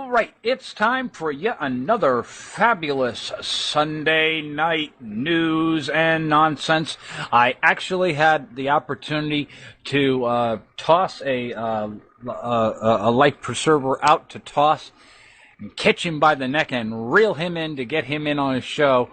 All right, it's time for yet another fabulous Sunday night news and nonsense. I actually had the opportunity to toss a life preserver out to toss and catch him by the neck and reel him in to get him in on his show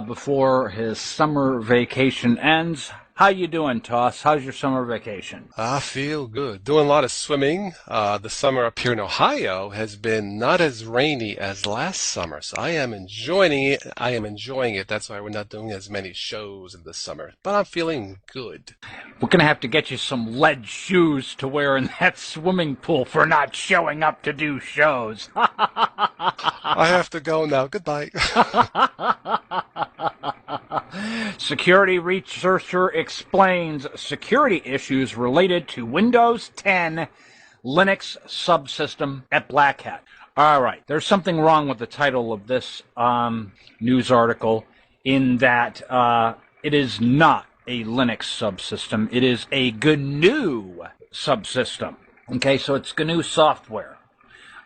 before his summer vacation ends. How you doing, Toss? How's your summer vacation? I feel good. Doing a lot of swimming. The summer up here in Ohio has been not as rainy as last summer, so I am enjoying it. That's why we're not doing as many shows in the summer. But I'm feeling good. We're going to have to get you some lead shoes to wear in that swimming pool for not showing up to do shows. I have to go now. Goodbye. Security researcher explains security issues related to Windows 10 Linux subsystem at Black Hat. All right, there's something wrong with the title of this news article in that it is not a Linux subsystem. It is a GNU subsystem. Okay, so it's GNU software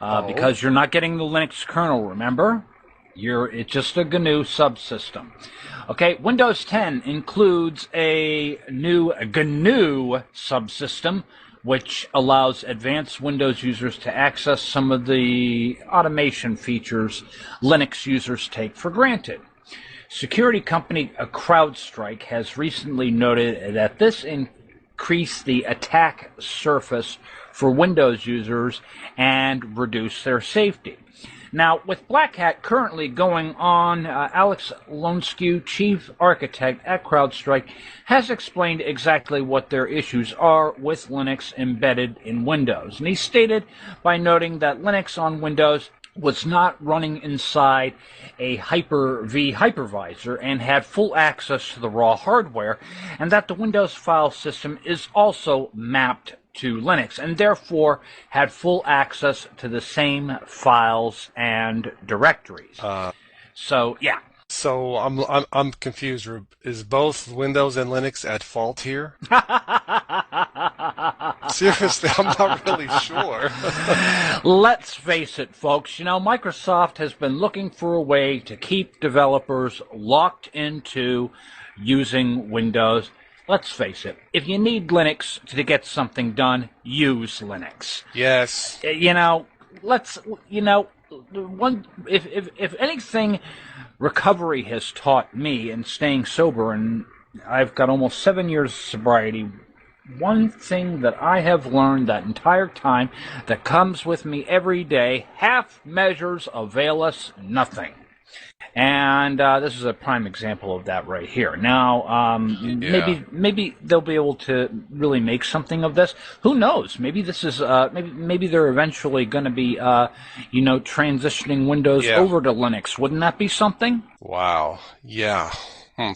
because you're not getting the Linux kernel, remember? It's just a GNU subsystem. Okay, Windows 10 includes a new GNU subsystem, which allows advanced Windows users to access some of the automation features Linux users take for granted. Security company CrowdStrike has recently noted that this increased the attack surface for Windows users and reduced their safety. Now, with Black Hat currently going on, Alex Lonskew, chief architect at CrowdStrike, has explained exactly what their issues are with Linux embedded in Windows. And he stated by noting that Linux on Windows was not running inside a Hyper-V hypervisor and had full access to the raw hardware, and that the Windows file system is also mapped to Linux and therefore had full access to the same files and directories. So I'm confused. Is both Windows and Linux at fault here? Seriously, I'm not really sure. Let's face it, folks. You know, Microsoft has been looking for a way to keep developers locked into using Windows. Let's face it, if you need Linux to get something done, use Linux. Yes. If anything, recovery has taught me in staying sober, and I've got almost 7 years of sobriety, one thing that I have learned that entire time that comes with me every day, half measures avail us nothing. And this is a prime example of that right here. Now, maybe they'll be able to really make something of this. Who knows? Maybe this is maybe they're eventually going to be transitioning Windows over to Linux. Wouldn't that be something? Wow. Yeah.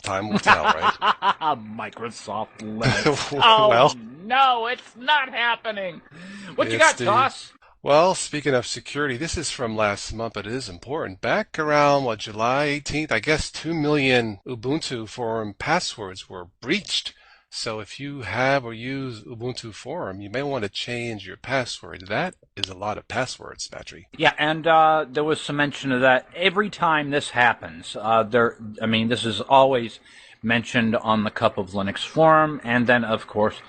Time will tell, right? Microsoft Linux. No, it's not happening. What you got, Toss? Well, speaking of security, this is from last month, but it is important. Back around, July 18th, I guess 2 million Ubuntu Forum passwords were breached. So if you have or use Ubuntu Forum, you may want to change your password. That is a lot of passwords, Patrick. Yeah, and there was some mention of that. Every time this happens, this is always mentioned on the Cup of Linux forum, and then, of course,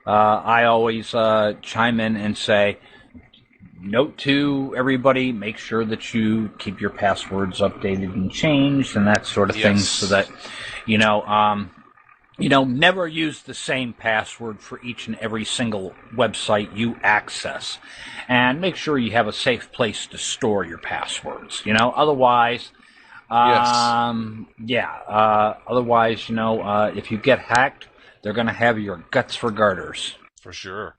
I always chime in and say, note to everybody, make sure that you keep your passwords updated and changed and that sort of thing, so that, never use the same password for each and every single website you access. And make sure you have a safe place to store your passwords, otherwise, if you get hacked, they're going to have your guts for garters. For sure.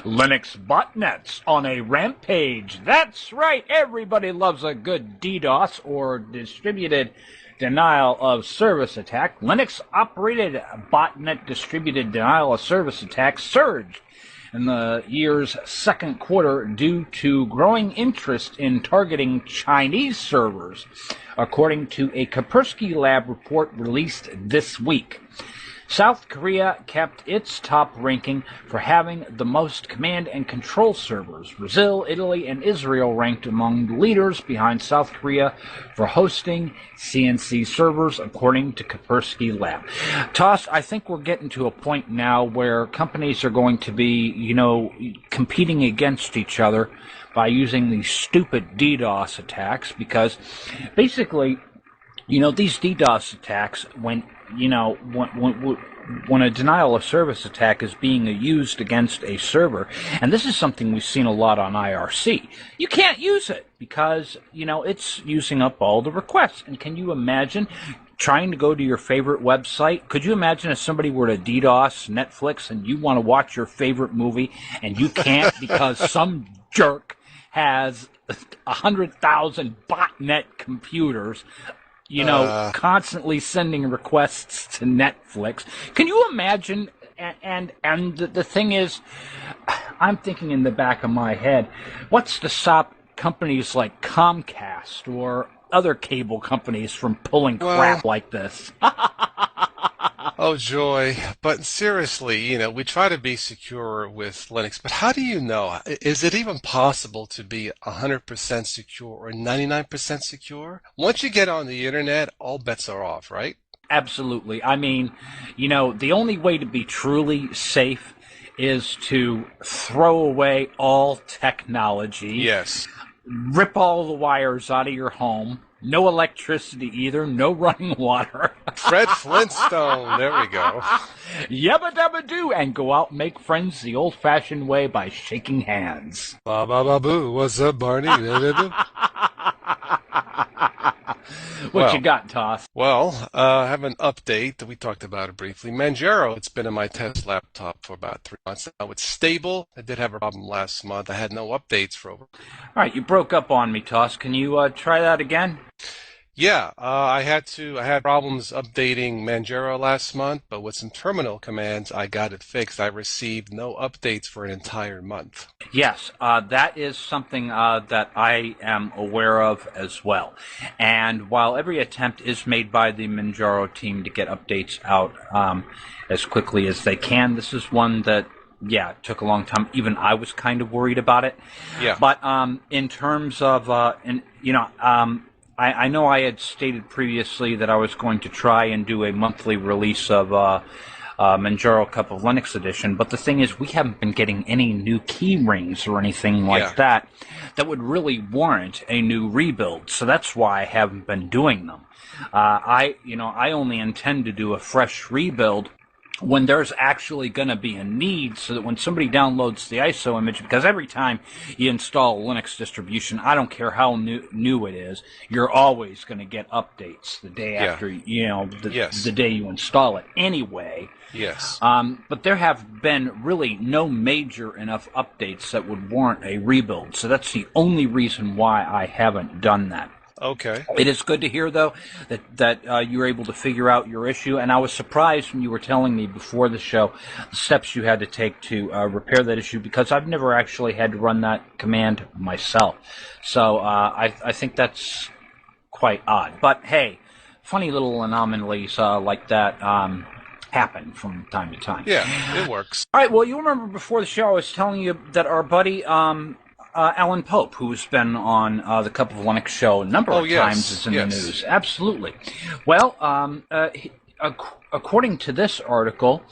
Linux botnets on a rampage. That's right. Everybody loves a good DDoS or distributed denial of service attack. Linux-operated botnet distributed denial of service attacks surged in the year's second quarter due to growing interest in targeting Chinese servers, according to a Kaspersky Lab report released this week. South Korea kept its top ranking for having the most command and control servers. Brazil, Italy, and Israel ranked among the leaders behind South Korea for hosting CNC servers, according to Kaspersky Lab. Toss, I think we're getting to a point now where companies are going to be, competing against each other by using these stupid DDoS attacks, because basically, these DDoS attacks, when a denial of service attack is being used against a server, and this is something we've seen a lot on IRC, you can't use it because, it's using up all the requests. And can you imagine trying to go to your favorite website? Could you imagine if somebody were to DDoS Netflix and you want to watch your favorite movie and you can't because some jerk has 100,000 botnet computers, constantly sending requests to Netflix? Can you imagine? And the thing is, I'm thinking in the back of my head, what's to stop companies like Comcast or other cable companies from pulling crap like this? Oh, joy. But seriously, we try to be secure with Linux, but how do you know? Is it even possible to be 100% secure or 99% secure? Once you get on the internet, all bets are off, right? Absolutely. I mean, the only way to be truly safe is to throw away all technology. Yes. Rip all the wires out of your home. No electricity either. No running water. Fred Flintstone. There we go. Yabba dabba do, and go out and make friends the old-fashioned way by shaking hands. Ba ba ba boo. What's up, Barney? What you got, Toss? Well, I have an update that we talked about it briefly. Manjaro, it's been in my test laptop for about 3 months now. It's stable. I did have a problem last month. I had no updates for over. All right, you broke up on me, Toss. Can you try that again? Yeah, I had problems updating Manjaro last month, but with some terminal commands, I got it fixed. I received no updates for an entire month. Yes, that is something that I am aware of as well. And while every attempt is made by the Manjaro team to get updates out as quickly as they can, this is one that, it took a long time. Even I was kind of worried about it. Yeah. But in terms of, I know I had stated previously that I was going to try and do a monthly release of Manjaro Cup of Linux edition, but the thing is, we haven't been getting any new key rings or anything like that would really warrant a new rebuild. So that's why I haven't been doing them. I only intend to do a fresh rebuild when there's actually going to be a need, so that when somebody downloads the ISO image, because every time you install a Linux distribution, I don't care how new it is, you're always going to get updates the day after, the day you install it anyway. Yes. But there have been really no major enough updates that would warrant a rebuild, so that's the only reason why I haven't done that. Okay. It is good to hear, though, that you were able to figure out your issue, and I was surprised when you were telling me before the show the steps you had to take to repair that issue, because I've never actually had to run that command myself. So I think that's quite odd. But hey, funny little anomalies like that happen from time to time. Yeah, it works. All right, well, you remember before the show I was telling you that our buddy Alan Pope, who's been on the Cup of Linux show a number of times, is in the news. Absolutely. Well, according to this article,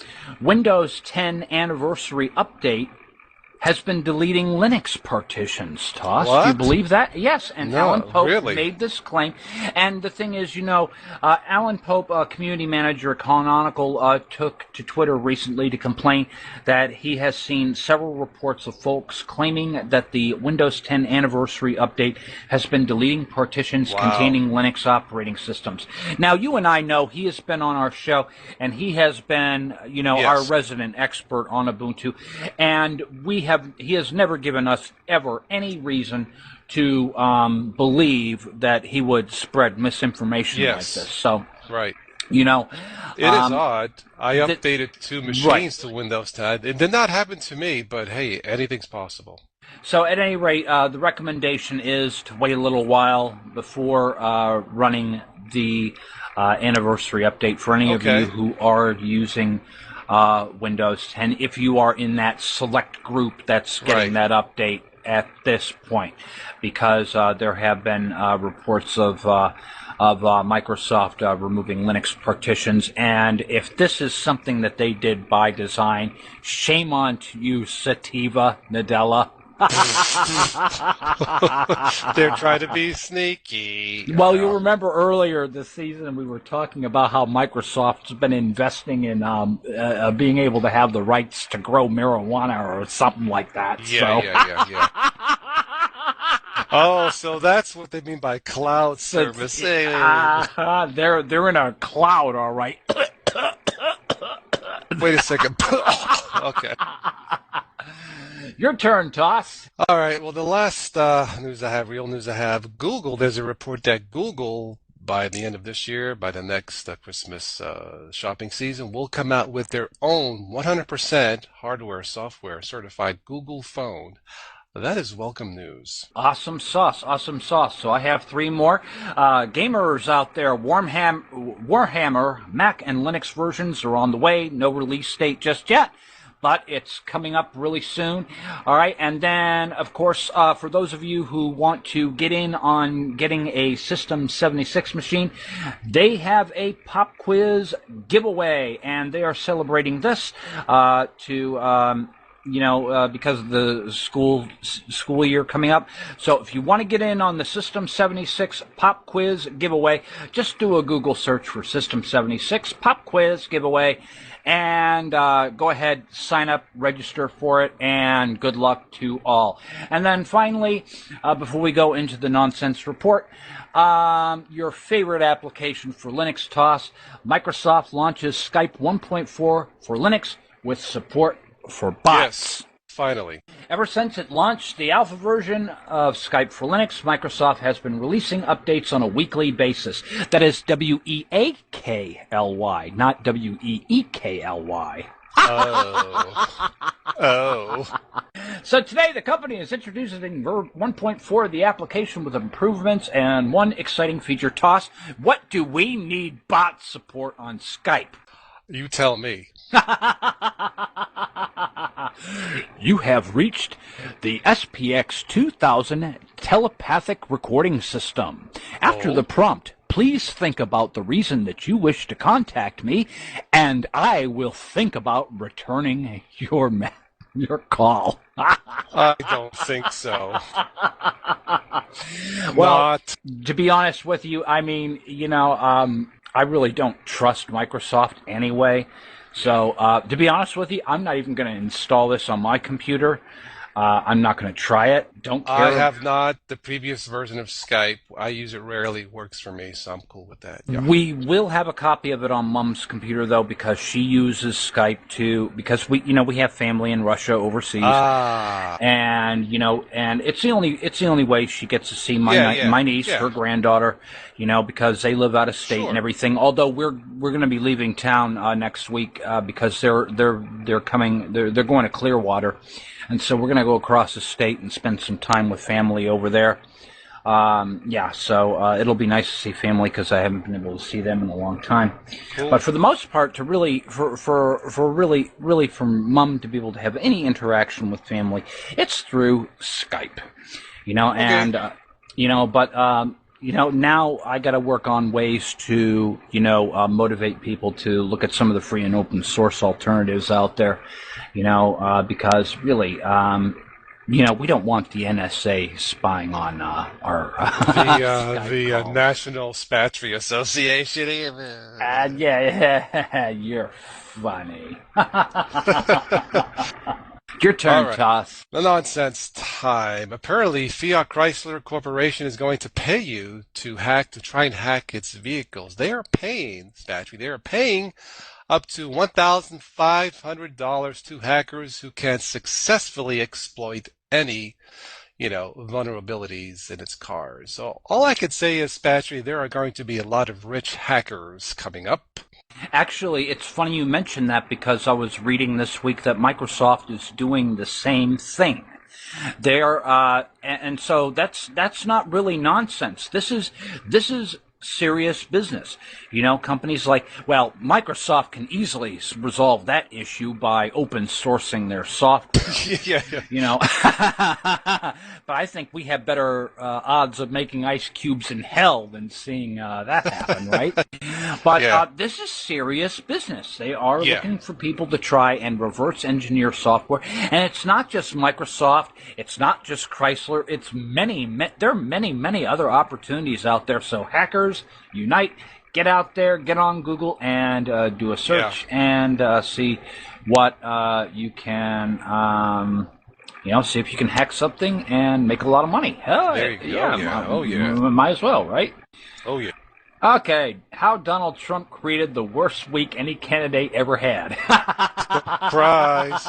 Windows 10 Anniversary Update has been deleting Linux partitions, Toss. What? Do you believe that? Yes, and No, Alan Pope really? made this claim. And the thing is, Alan Pope, community manager at Canonical, took to Twitter recently to complain that he has seen several reports of folks claiming that the Windows 10 Anniversary Update has been deleting partitions containing Linux operating systems. Now, you and I know he has been on our show, and he has been, our resident expert on Ubuntu, and he has never given us ever any reason to believe that he would spread misinformation like this. So, right. It is odd. I updated 2 machines to Windows 10. It did not happen to me, but hey, anything's possible. So at any rate, the recommendation is to wait a little while before running the anniversary update for any of you who are using Windows 10, if you are in that select group that's getting that update at this point, because there have been reports of Microsoft removing Linux partitions, and if this is something that they did by design, shame on to you, Sativa Nadella. They're trying to be sneaky. Well, you remember earlier this season we were talking about how Microsoft's been investing in being able to have the rights to grow marijuana or something like that. Yeah. Oh, so that's what they mean by cloud service. They're in a cloud, all right. Wait a second. Okay. Your turn, Toss. All right. Well, the last real news I have, Google, there's a report that Google, by the end of this year, by the next Christmas shopping season, will come out with their own 100% hardware, software certified Google phone. That is welcome news. Awesome sauce. So I have 3 more. Gamers out there, Warhammer Mac and Linux versions are on the way. No release date just yet, but it's coming up really soon. All right, and then, of course, for those of you who want to get in on getting a System 76 machine, they have a pop quiz giveaway, and they are celebrating this because of the school year coming up. So if you want to get in on the System 76 Pop Quiz giveaway, just do a Google search for System 76 Pop Quiz giveaway, and go ahead, sign up, register for it, and good luck to all. And then finally, before we go into the nonsense report, your favorite application for Linux, Toss, Microsoft launches Skype 1.4 for Linux with support for bots. Yes, finally. Ever since it launched the alpha version of Skype for Linux, Microsoft has been releasing updates on a weekly basis. That is WEAKLY, not WEEKLY. Oh. So today, the company is introducing version 1.4 of the application with improvements and one exciting feature. Toss, what do we need bot support on Skype? You tell me. You have reached the SPX 2000 telepathic recording system. After the prompt, please think about the reason that you wish to contact me, and I will think about returning your call. I don't think so. Well, to be honest with you, I mean, I really don't trust Microsoft anyway. So, to be honest with you, I'm not even going to install this on my computer. I'm not going to try it. Don't care. I have not. The previous version of Skype, I use it rarely. It works for me, so I'm cool with that. Yeah. We will have a copy of it on Mom's computer, though, because she uses Skype too. Because we have family in Russia overseas, and it's the only way she gets to see my niece, her granddaughter, because they live out of state and everything. Although we're going to be leaving town next week because they're going to Clearwater. And so we're going to go across the state and spend some time with family over there. So it'll be nice to see family because I haven't been able to see them in a long time. Cool. But for the most part, to really, really for Mom to be able to have any interaction with family, it's through Skype. Now I got to work on ways to, motivate people to look at some of the free and open source alternatives out there, because really, we don't want the NSA spying on our the National Spatry Association. You're funny. Your turn, right. Toss. The nonsense time. Apparently, Fiat Chrysler Corporation is going to pay you to try and hack its vehicles. They are paying, Spatry, they are paying up to $1,500 to hackers who can successfully exploit any, vulnerabilities in its cars. So all I could say is, Spatry, there are going to be a lot of rich hackers coming up. Actually, it's funny you mentioned that because I was reading this week that Microsoft is doing the same thing. They are, and so that's not really nonsense. This is serious business. You know, companies like, well, Microsoft can easily resolve that issue by open sourcing their software. Yeah, yeah. You know, but I think we have better odds of making ice cubes in hell than seeing that happen, right? But Yeah. this is serious business. They are Yeah. looking for people to try and reverse engineer software, and it's not just Microsoft, it's not just Chrysler. It's there are many other opportunities out there. So hackers unite. Get out there, get on Google, and do a search and see what you can, see if you can hack something and make a lot of money. Hell, There you go. yeah, Yeah. Oh, yeah. might as well, right? Oh, yeah. Okay, how Donald Trump created the worst week any candidate ever had. Surprise.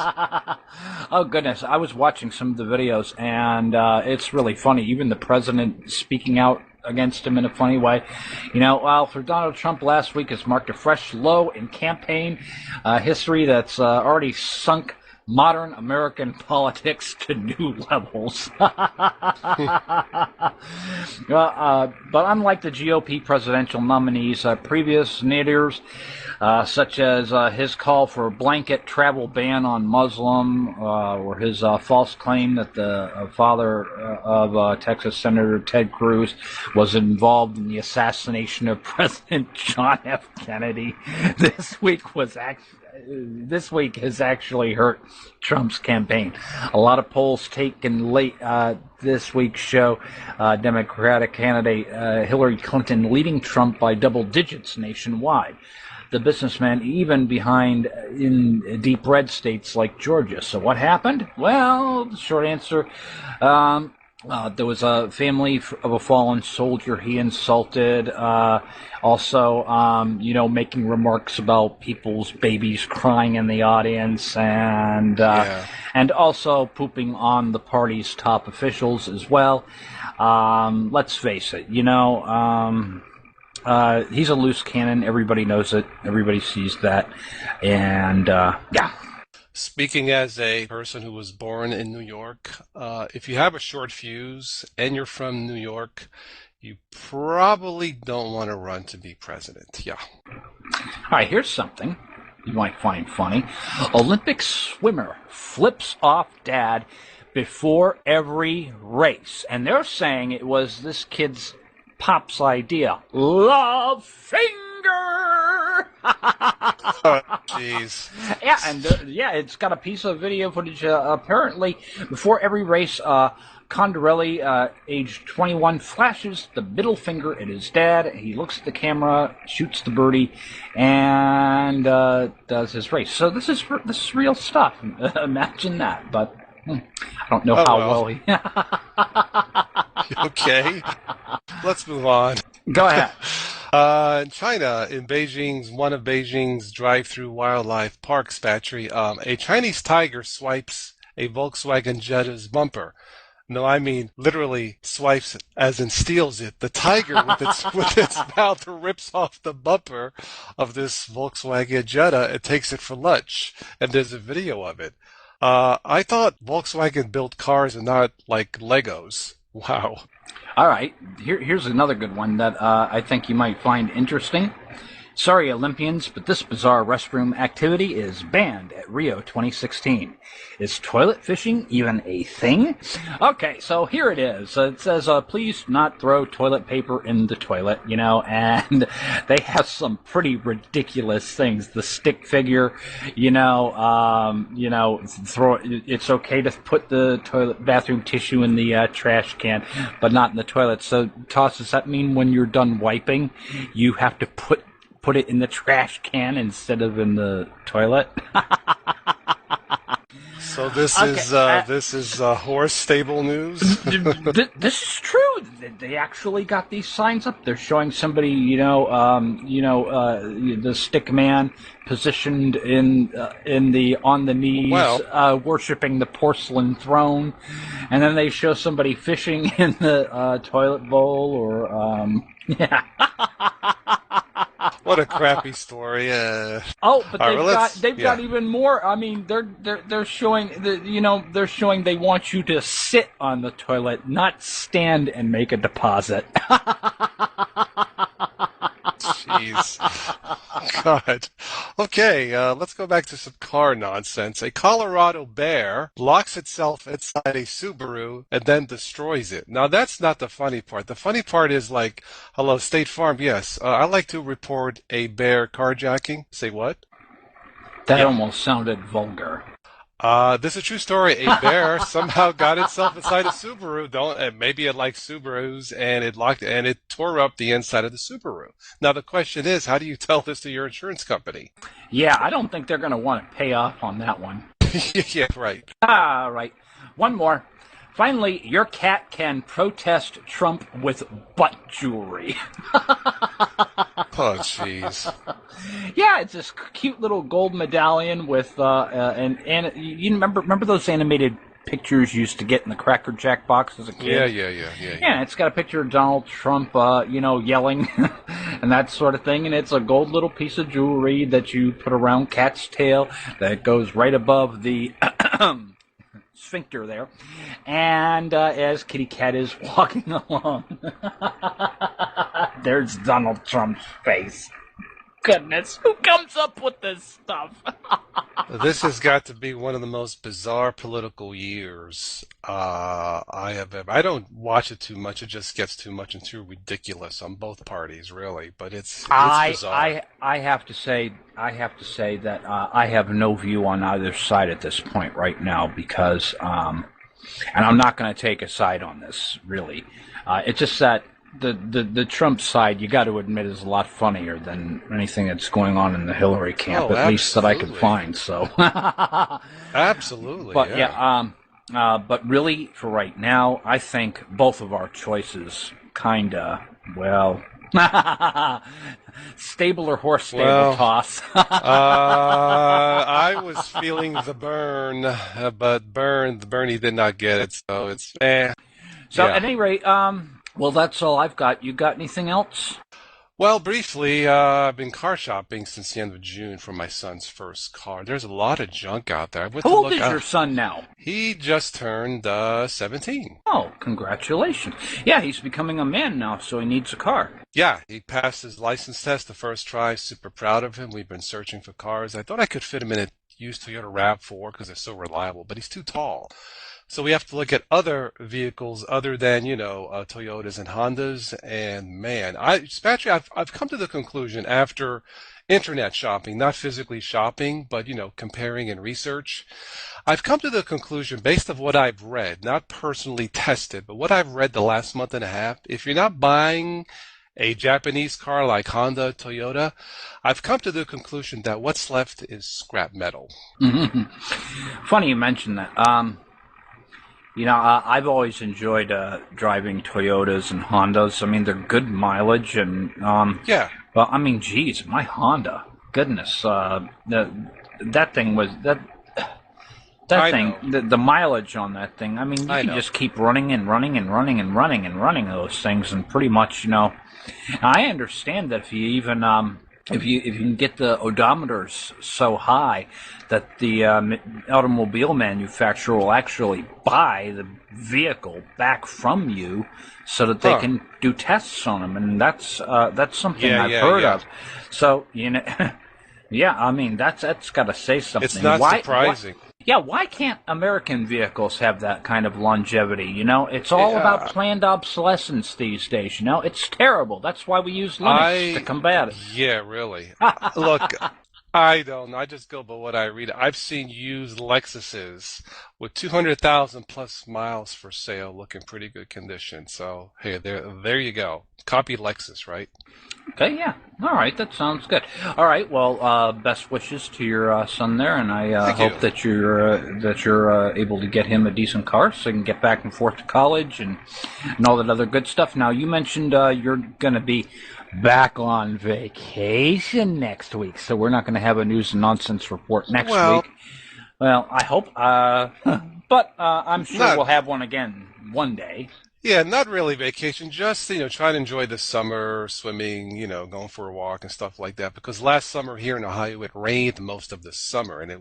Oh, goodness. I was watching some of the videos, and it's really funny. Even the president speaking out against him in a funny way. You know, well, for Donald Trump, last week has marked a fresh low in campaign history that's already sunk modern American politics to new levels. But unlike the GOP presidential nominees, previous naders, such as his call for a blanket travel ban on Muslim, or his false claim that the father of Texas Senator Ted Cruz was involved in the assassination of President John F. Kennedy, this week has actually hurt Trump's campaign. A lot of polls taken late this week show Democratic candidate Hillary Clinton leading Trump by double digits nationwide. The businessman even behind in deep red states like Georgia. So what happened? Well, the short answer, there was a family of a fallen soldier he insulted. Also, making remarks about people's babies crying in the audience, and also pooping on the party's top officials as well. Let's face it, he's a loose cannon. Everybody knows it. Everybody sees that. And, Speaking as a person who was born in New York, if you have a short fuse and you're from New York, you probably don't want to run to be president. Yeah. All right, here's something you might find funny. Olympic swimmer flips off dad before every race. And they're saying it was this kid's pop's idea. Love finger! Oh, jeez. Yeah, and it's got a piece of video footage. Apparently, before every race, Condorelli, age 21, flashes the middle finger at his dad. He looks at the camera, shoots the birdie, and does his race. So this is real stuff. Imagine that. But I don't know how well he. Okay. Let's move on. Go ahead. In China, in one of Beijing's drive-through wildlife parks, Battery, a Chinese tiger swipes a Volkswagen Jetta's bumper. No, I mean literally swipes as in steals it. The tiger with its mouth rips off the bumper of this Volkswagen Jetta and takes it for lunch. And there's a video of it. I thought Volkswagen built cars and not like Legos. Wow. All right, here's another good one that I think you might find interesting. Sorry, Olympians, but this bizarre restroom activity is banned at Rio 2016. Is toilet fishing even a thing? Okay, so here it is. It says, please not throw toilet paper in the toilet, and they have some pretty ridiculous things. The stick figure, it's okay to put the bathroom tissue in the trash can, but not in the toilet. So, Toss, does that mean when you're done wiping, you have to put it in the trash can instead of in the toilet? So this is horse stable news. This is true. They actually got these signs up. They're showing somebody, the stick man positioned on the knees, worshiping the porcelain throne, and then they show somebody fishing in the toilet bowl, or yeah. What a crappy story. But they've got even more. I mean, they're showing they're showing they want you to sit on the toilet, not stand and make a deposit. jeez. God. Okay, let's go back to some car nonsense. A Colorado bear locks itself inside a Subaru and then destroys it. Now, that's not the funny part. The funny part is like, hello, State Farm. Yes, I'd like to report a bear carjacking. Say what? That Yeah. almost sounded vulgar. This is a true story. A bear somehow got itself inside a Subaru. Maybe it likes Subarus, and it tore up the inside of the Subaru. Now the question is, how do you tell this to your insurance company? Yeah, I don't think they're going to want to pay off on that one. Yeah, right. Ah, right. One more. Finally, your cat can protest Trump with butt jewelry. Oh, jeez. Yeah, it's this cute little gold medallion with and you remember those animated pictures you used to get in the Cracker Jack box as a kid? Yeah. Yeah, it's got a picture of Donald Trump, yelling and that sort of thing, and it's a gold little piece of jewelry that you put around Cat's tail that goes right above the sphincter there, and as Kitty Cat is walking along, there's Donald Trump's face. Goodness, who comes up with this stuff? This has got to be one of the most bizarre political years I have ever. I don't watch it too much. It just gets too much and too ridiculous on both parties, really. But it's bizarre. I have to say that I have no view on either side at this point right now because, and I'm not going to take a side on this really. It's just that the Trump side, you got to admit, is a lot funnier than anything that's going on in the Hillary camp, Oh, at least that I could absolutely. find. So, Absolutely. but but really, for right now, I think both of our choices kinda stable or horse stable Well, toss. I was feeling the burn, but Bernie did not get it, so it's So, yeah. at any rate, well, that's all I've got. You got anything else? Well, briefly, I've been car shopping since the end of June for my son's first car. There's a lot of junk out there. I went How to old look is your son now? He just turned 17. Oh, congratulations. Yeah, he's becoming a man now, so he needs a car. Yeah, he passed his license test the first try. Super proud of him. We've been searching for cars. I thought I could fit him in a used Toyota RAV4 because they're so reliable, but he's too tall. So we have to look at other vehicles other than, Toyotas and Hondas. And man, I've come to the conclusion after internet shopping, not physically shopping, but, comparing and research. I've come to the conclusion based on what I've read, not personally tested, but what I've read the last month and a half. If you're not buying a Japanese car like Honda, Toyota, I've come to the conclusion that what's left is scrap metal. Funny you mentioned that. I've always enjoyed driving Toyotas and Hondas. I mean, they're good mileage, and Yeah, well, I mean, geez, my Honda, goodness, that thing was that. That I thing, know. the mileage on that thing. I mean, you I can know. just keep running and running and running and running and running those things, and pretty much, I understand that if you even if you can get the odometers so high that the automobile manufacturer will actually buy the vehicle back from you so that they Huh. can do tests on them, and that's something Yeah, I've yeah, heard yeah. of. So yeah, I mean that's got to say something. It's not surprising. Yeah, why can't American vehicles have that kind of longevity? It's all Yeah. about planned obsolescence these days. It's terrible. That's why we use Linux to combat it. Yeah, really. Look, I don't know. I just go by what I read. I've seen used Lexuses with 200,000 plus miles for sale, looking pretty good condition. So, hey, there you go. Copy Lexus, right? Okay, yeah. All right, that sounds good. All right, well, best wishes to your son there, and I Thank hope you. that you're able to get him a decent car so he can get back and forth to college and all that other good stuff. Now, you mentioned you're going to be back on vacation next week, so we're not going to have a news and nonsense report next Well- week. Well, I hope, but I'm sure Not- we'll have one again one day. Yeah, not really vacation, just, try to enjoy the summer, swimming, going for a walk and stuff like that. Because last summer here in Ohio, it rained most of the summer and I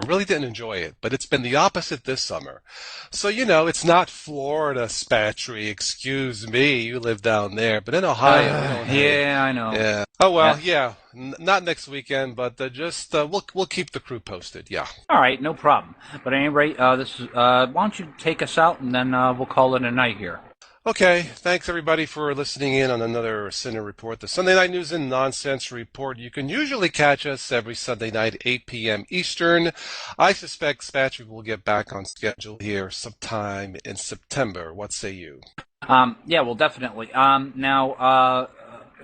really didn't enjoy it. But it's been the opposite this summer. So, it's not Florida, Spatry, excuse me, you live down there. But in Ohio, we don't have, Yeah, I know. yeah. Oh, well, Yeah. yeah, not next weekend, but we'll keep the crew posted. Yeah. All right, no problem. But at any rate, this is, why don't you take us out, and then we'll call it a night here. Okay, thanks everybody for listening in on another Sinner Report, the Sunday Night News and Nonsense Report. You can usually catch us every Sunday night, 8 p.m. Eastern. I suspect Spatrick will get back on schedule here sometime in September. What say you? Yeah, well, definitely.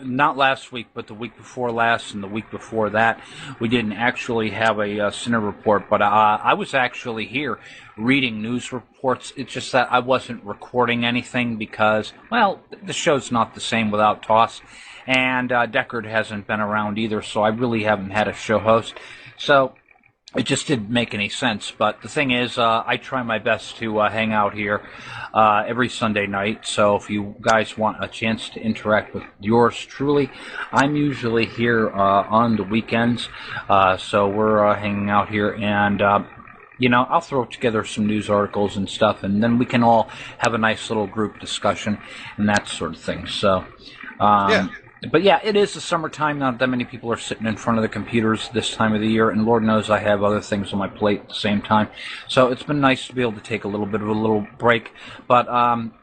Not last week, but the week before last and the week before that, we didn't actually have a Sinner Report, but I was actually here reading news reports. It's just that I wasn't recording anything because, well, the show's not the same without Toss, and Deckard hasn't been around either, so I really haven't had a show host. So it just didn't make any sense. But the thing is, I try my best to hang out here every Sunday night. So if you guys want a chance to interact with yours truly, I'm usually here on the weekends. So we're hanging out here, and I'll throw together some news articles and stuff, and then we can all have a nice little group discussion and that sort of thing. So. Yeah. But yeah, it is the summertime. Not that many people are sitting in front of the computers this time of the year, and Lord knows I have other things on my plate at the same time. So it's been nice to be able to take a little bit of a little break. But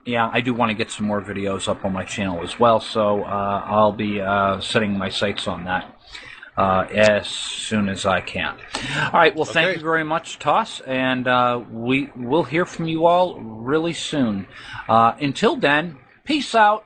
yeah, I do want to get some more videos up on my channel as well. So I'll be setting my sights on that as soon as I can. All right. Well, thank you very much, Toss, and we will hear from you all really soon. Until then, peace out.